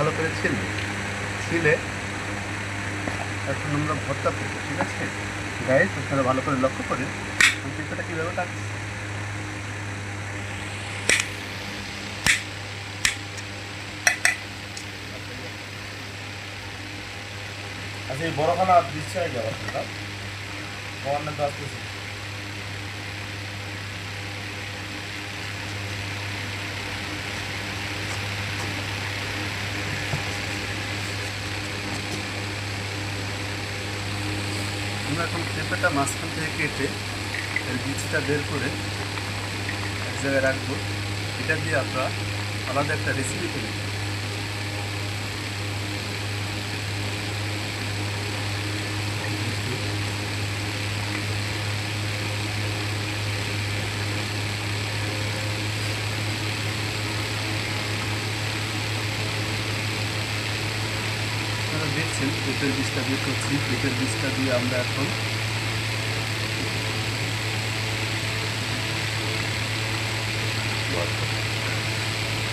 ভালো করে ছিলে ছিলে এখন আমরা ভর্তা করবো, ঠিক আছে গাইস? আপনারা ভালো করে লক্ষ্য করে পেঁপেটা কীভাবে কাটছি। আচ্ছা, এই বড়খানা দিচ্ছে নাকি আবার সেটা? আমার না তো আসতেছে। আমরা এখন পেঁপেটা মাঝখান থেকে কেটে এর বীজটা বের করে এক জায়গায় রাখবো। এটা দিয়ে আমরা আলাদা একটা রেসিপি করি। আপনারা দেখছেন পেঁপের বীজটা বের করছি। পেঁপের বীজটা দিয়ে আমরা এখন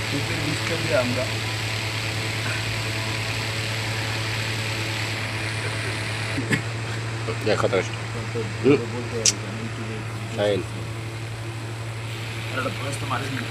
পেঁপের বীজটা দিয়ে আমরা দেখো তো সাইন একটা ভয়েস তো মারিস না।